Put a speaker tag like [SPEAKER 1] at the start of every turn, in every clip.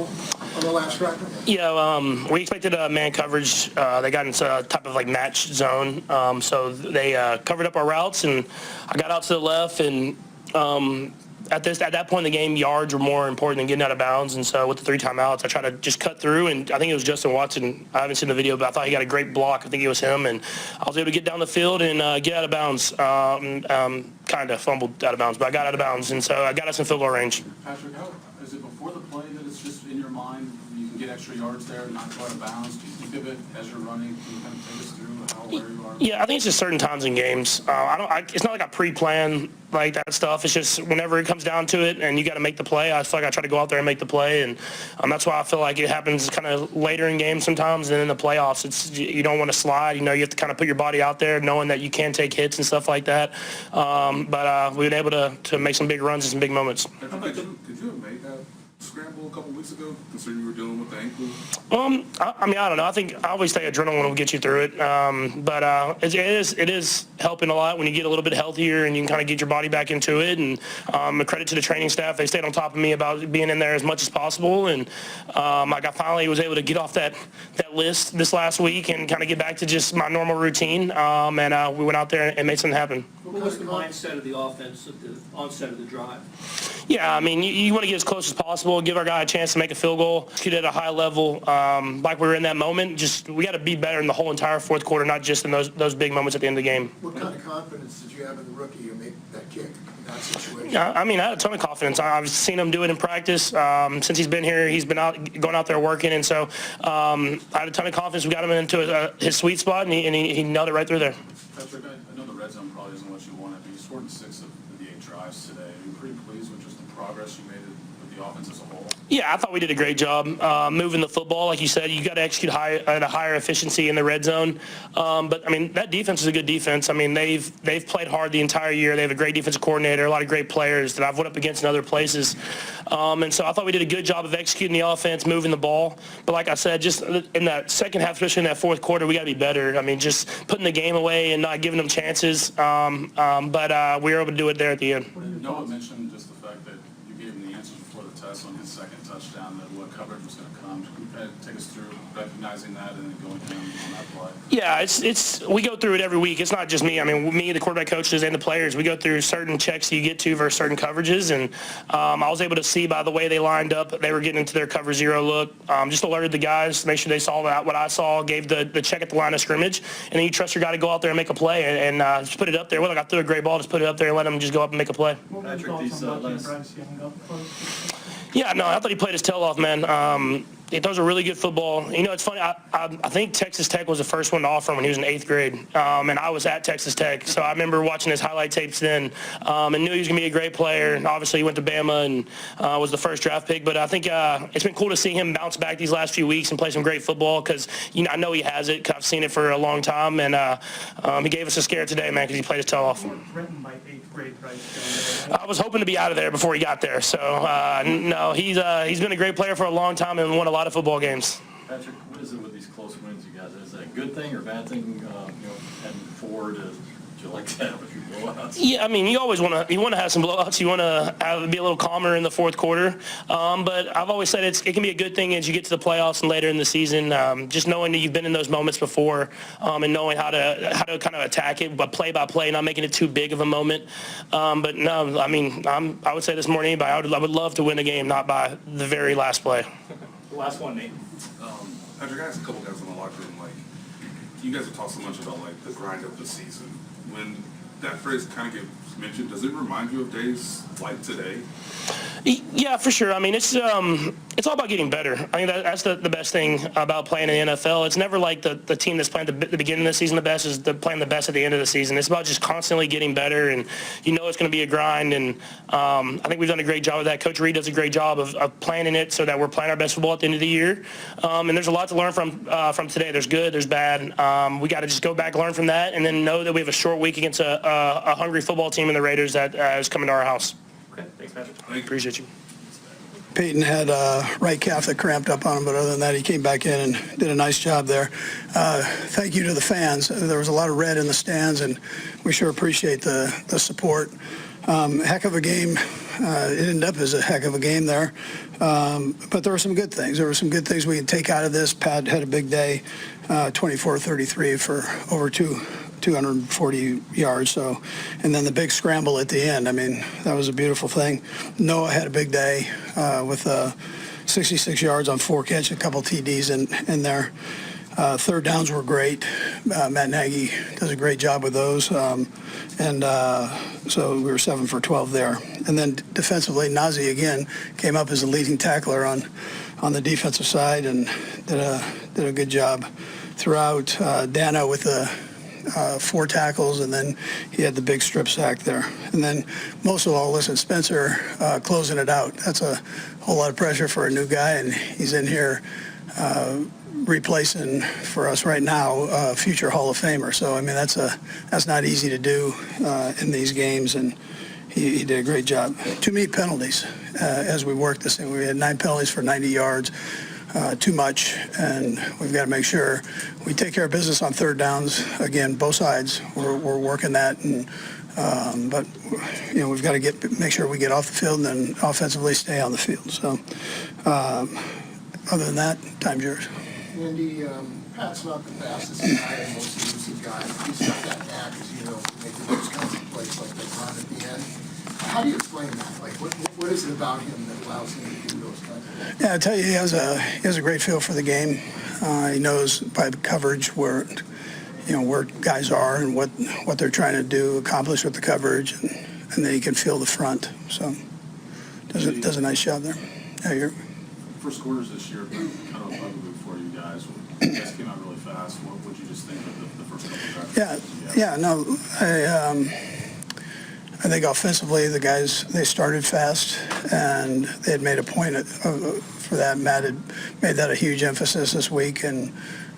[SPEAKER 1] scramble on the last drive?
[SPEAKER 2] Yeah, we expected man coverage. They got into a type of like match zone, so they covered up our routes, and I got out to the left, and at that point in the game, yards were more important than getting out of bounds, and so with the 3 timeouts, I tried to just cut through, and I think it was Justin Watson. I haven't seen the video, but I thought he got a great block. I think it was him, and I was able to get down the field and get out of bounds. Kind of fumbled out of bounds, but I got out of bounds, and so I got us in field goal range.
[SPEAKER 3] Patrick, how is it before the play that it's just in your mind? You can get extra yards there and not go out of bounds. Do you think of it as you're running? Can you kind of take us through where you are?
[SPEAKER 2] Yeah, I think it's just certain times in games. It's not like I pre-plan like that stuff. It's just whenever it comes down to it and you got to make the play, I feel like I try to go out there and make the play, and that's why I feel like it happens kind of later in games sometimes. And in the playoffs, you don't want to slide. You have to kind of put your body out there, knowing that you can take hits and stuff like that. But we've been able to make some big runs and some big moments.
[SPEAKER 4] Could you have made that scramble a couple weeks ago, considering you were dealing with the ankle?
[SPEAKER 2] I mean, I don't know. I think I always say adrenaline will get you through it. But it is helping a lot when you get a little bit healthier and you can kind of get your body back into it. And a credit to the training staff. They stayed on top of me about being in there as much as possible. And I finally was able to get off that list this last week and kind of get back to just my normal routine. And we went out there and made something happen.
[SPEAKER 5] What was the mindset of the offense at the onset of the drive?
[SPEAKER 2] Yeah, I mean, you want to get as close as possible, give our guy a chance to make a field goal, get at a high level, like we were in that moment. Just we got to be better in the whole entire fourth quarter, not just in those big moments at the end of the game.
[SPEAKER 1] What kind of confidence did you have in the rookie to make that kick in that situation?
[SPEAKER 2] Yeah, I mean, I had a ton of confidence. I've seen him do it in practice. Since he's been here, he's been going out there working, and so I had a ton of confidence. We got him into his sweet spot, and he nailed it right through there.
[SPEAKER 3] Patrick, I know the red zone probably isn't what you wanted, but you scored in 6 of the 8 drives today. Are you pretty pleased with just the progress you made with the offense as a whole?
[SPEAKER 2] Yeah, I thought we did a great job moving the football. Like you said, you got to execute at a higher efficiency in the red zone. But I mean, that defense is a good defense. I mean, they've played hard the entire year. They have a great defensive coordinator, a lot of great players that I've went up against in other places. And so I thought we did a good job of executing the offense, moving the ball. But like I said, just in that second half, especially in that fourth quarter, we got to be better. I mean, just putting the game away and not giving them chances. But we were able to do it there at the end.
[SPEAKER 3] Noah mentioned just the fact that you gave him the answers before the test on his second touchdown, that what coverage was going to come. Can you kind of take us through recognizing that and then going down on that play?
[SPEAKER 2] Yeah, we go through it every week. It's not just me. I mean, me, the quarterback coaches, and the players, we go through certain checks you get to versus certain coverages. And I was able to see by the way they lined up, they were getting into their cover zero look. Just alerted the guys, make sure they saw what I saw, gave the check at the line of scrimmage. And then you trust your guy to go out there and make a play and just put it up there. Well, like I threw a great ball, just put it up there and let him just go up and make a play.
[SPEAKER 5] Patrick, these
[SPEAKER 2] Yeah, no, I thought he played his tail off, man. He throws a really good football. It's funny. I think Texas Tech was the first one to offer him when he was in 8th grade, and I was at Texas Tech. So I remember watching his highlight tapes then and knew he was going to be a great player. And obviously, he went to Bama and was the first draft pick. But I think it's been cool to see him bounce back these last few weeks and play some great football because, I know he has it. I've seen it for a long time. And he gave us a scare today, man, because he played his tail off.
[SPEAKER 5] Threatened by 8th grade, right?
[SPEAKER 2] I was hoping to be out of there before he got there. So, no, he's been a great player for a long time and won a lot of football games.
[SPEAKER 6] Patrick, what is it with these close wins you guys? Is that a good thing or bad thing, heading forward? Do you like to have a few blowouts?
[SPEAKER 2] Yeah, I mean, you always want to have some blowouts. You want to be a little calmer in the fourth quarter. But I've always said it can be a good thing as you get to the playoffs and later in the season. Just knowing that you've been in those moments before and knowing how to kind of attack it, but play by play, not making it too big of a moment. But no, I mean, I would say this more than anybody. I would love to win a game, not by the very last play.
[SPEAKER 5] Last one, Nate.
[SPEAKER 4] Patrick, I asked a couple guys in the locker room, you guys have talked so much about, the grind of the season. When that phrase kind of gets mentioned, does it remind you of days like today?
[SPEAKER 2] Yeah, for sure. I mean, it's all about getting better. I think that's the best thing about playing in the NFL. It's never like the team that's playing the beginning of the season the best is playing the best at the end of the season. It's about just constantly getting better, and it's going to be a grind. And I think we've done a great job of that. Coach Reid does a great job of planning it so that we're playing our best football at the end of the year. And there's a lot to learn from today. There's good, there's bad. We got to just go back, learn from that, and then know that we have a short week against a hungry football team in the Raiders that is coming to our house.
[SPEAKER 5] Okay, thanks, Patrick.
[SPEAKER 2] Appreciate you.
[SPEAKER 7] Peyton had right calf that cramped up on him, but other than that, he came back in and did a nice job there. Thank you to the fans. There was a lot of red in the stands, and we sure appreciate the support. Heck of a game. It ended up as a heck of a game there. But there were some good things. There were some good things we could take out of this. Pat had a big day, 24-33 for over 240 yards. So, and then the big scramble at the end. I mean, that was a beautiful thing. Noah had a big day with 66 yards on 4 catches, a couple TDs in there. Third downs were great. Matt Nagy does a great job with those. So we were 7 for 12 there. And then defensively, Nazi again came up as a leading tackler on the defensive side and did a good job throughout. Dana with the 4 tackles, and then he had the big strip sack there. And then most of all, listen, Spencer closing it out. That's a whole lot of pressure for a new guy, and he's in here replacing for us right now a future Hall of Famer. So I mean that's not easy to do in these games, and he did a great job. Too many penalties as we worked this thing. We had 9 penalties for 90 yards. Too much, and we've got to make sure we take care of business on third downs. Again, both sides, we're working that, and but you know we've got to make sure we get off the field and then offensively stay on the field. So other than that, time's yours.
[SPEAKER 1] Andy, Pat's not the fastest guy and most elusive guy. He's got that knack, as you know, to make those kinds of plays like they run at the end. How do you explain that? Like, what is it about him that allows him to do those kinds of things?
[SPEAKER 7] Yeah, I tell you, he has a great feel for the game. He knows by coverage where guys are and what they're trying to do, accomplish with the coverage, and then he can feel the front. So does a nice job there. Yeah,
[SPEAKER 3] First quarters this year have been kind of a bugaboo for you guys. You guys came out really fast. What would you just think of the first couple of drives?
[SPEAKER 7] Yeah, no, I think offensively the guys, they started fast, and they had made a point for that. Matt had made that a huge emphasis this week, and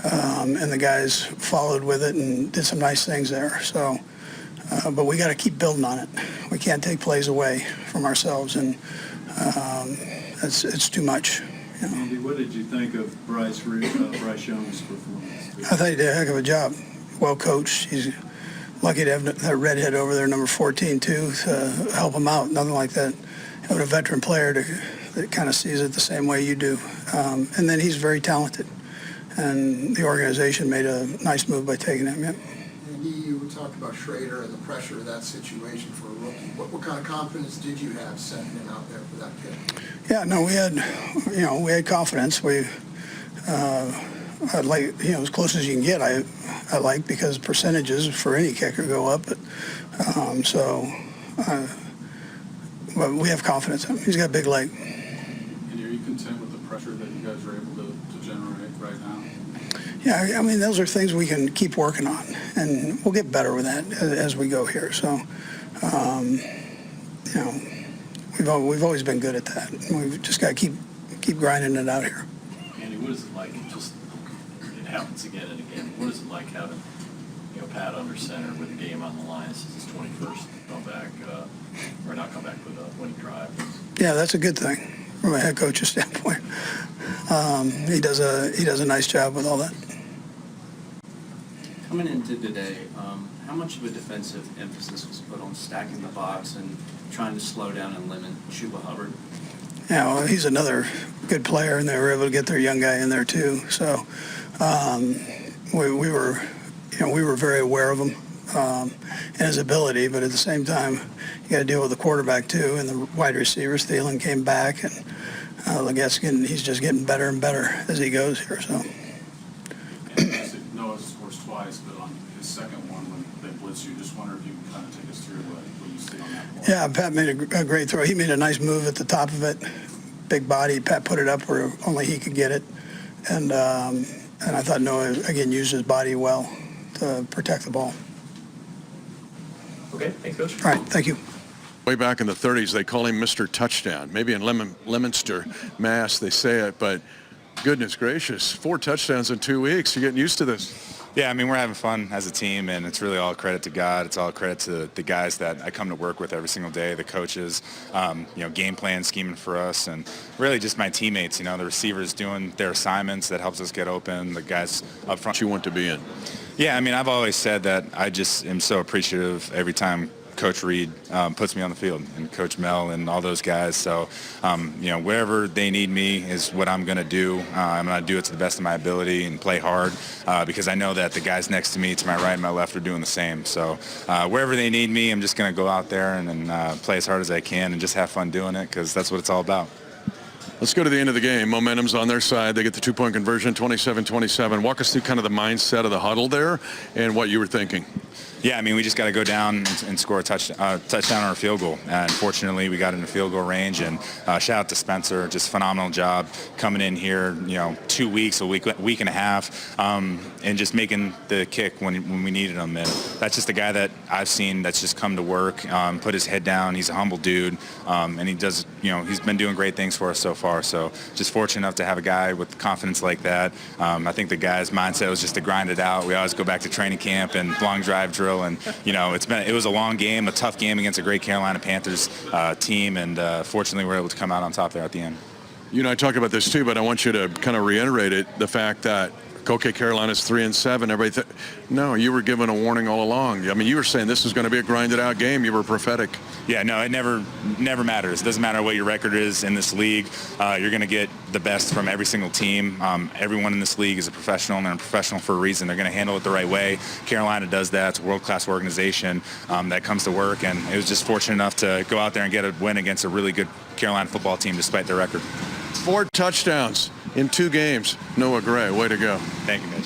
[SPEAKER 7] the guys followed with it and did some nice things there. So, but we got to keep building on it. We can't take plays away from ourselves, and it's too much. You know.
[SPEAKER 6] Andy, what did you think of Bryce Young's performance?
[SPEAKER 7] I thought he did a heck of a job. Well coached. He's lucky to have that redhead over there, number 14, too, to help him out. Nothing like that. Having a veteran player that kind of sees it the same way you do. And then he's very talented. And the organization made a nice move by taking him. Yeah.
[SPEAKER 1] Andy, you talked about Schrader and the pressure of that situation for a rookie. What kind of confidence did you have sending him out there for that pick?
[SPEAKER 7] Yeah, no, we had confidence. I'd like, as close as you can get. I like because percentages for any kicker go up, but but we have confidence in him. He's got a big leg.
[SPEAKER 3] And are you content with the pressure that you guys are able to generate right now?
[SPEAKER 7] Yeah, I mean, those are things we can keep working on, and we'll get better with that as we go here. So, we've always been good at that. We've just got to keep grinding it out here.
[SPEAKER 6] Andy, what is it like? It happens again and again. What is it like having Pat under center with the game on the line? This is his 21st comeback, or not comeback, but winning drive.
[SPEAKER 7] Yeah, that's a good thing from a head coach's standpoint. He does a nice job with all that.
[SPEAKER 8] Coming into today, how much of a defensive emphasis was put on stacking the box and trying to slow down and limit Chuba Hubbard?
[SPEAKER 7] Yeah, well, he's another good player, and they were able to get their young guy in there too. So we were very aware of him and his ability, but at the same time, you got to deal with the quarterback too, and the wide receivers. Thielen came back, and he's just getting better and better as he goes here. So.
[SPEAKER 3] Noah scores twice, but on his second one when they blitz you, just wonder if you can kind of take us through what you see on that play.
[SPEAKER 7] Yeah, Pat made a great throw. He made a nice move at the top of it. Big body. Pat put it up where only he could get it. And I thought Noah, again, used his body well to protect the ball.
[SPEAKER 2] Okay, thanks, Coach.
[SPEAKER 7] All right, thank you.
[SPEAKER 9] Way back in the 30s, they call him Mr. Touchdown. Maybe in Leominster, Mass, they say it, but goodness gracious, 4 touchdowns in 2 weeks. You're getting used to this.
[SPEAKER 10] Yeah, I mean, we're having fun as a team, and it's really all credit to God. It's all credit to the guys that I come to work with every single day, the coaches, game plan, scheming for us, and really just my teammates, the receivers doing their assignments that helps us get open, the guys up front.
[SPEAKER 9] You want to be in.
[SPEAKER 10] Yeah, I mean, I've always said that I just am so appreciative every time Coach Reid puts me on the field, and Coach Mel and all those guys. So, wherever they need me is what I'm going to do. I'm going to do it to the best of my ability and play hard because I know that the guys next to me, to my right and my left, are doing the same. So wherever they need me, I'm just going to go out there and play as hard as I can and just have fun doing it because that's what it's all about.
[SPEAKER 9] Let's go to the end of the game. Momentum's on their side. They get the two-point conversion, 27-27. Walk us through kind of the mindset of the huddle there and what you were thinking.
[SPEAKER 10] Yeah, I mean, we just got to go down and score a touchdown or a field goal. And fortunately, we got in the field goal range. And shout out to Spencer, just phenomenal job coming in here, 2 weeks, a week and a half, and just making the kick when we needed him. And that's just a guy that I've seen that's just come to work, put his head down. He's a humble dude, and he does, he's been doing great things for us so far. So just fortunate enough to have a guy with confidence like that. I think the guy's mindset was just to grind it out. We always go back to training camp and long drive drill. And it was a long game, a tough game against a great Carolina Panthers team, and fortunately we were able to come out on top there at the end.
[SPEAKER 9] You and I talked about this too, but I want you to kind of reiterate it, the fact that okay, Carolina's 3-7. Everybody, no, you were given a warning all along. I mean, you were saying this was going to be a grinded-out game. You were prophetic.
[SPEAKER 10] Yeah, no, it never matters. It doesn't matter what your record is in this league. You're going to get the best from every single team. Everyone in this league is a professional, and they're a professional for a reason. They're going to handle it the right way. Carolina does that. It's a world-class organization that comes to work, and it was just fortunate enough to go out there and get a win against a really good Carolina football team despite their record.
[SPEAKER 9] 4 touchdowns in 2 games. Noah Gray, way to go.
[SPEAKER 10] Thank you, Mitch.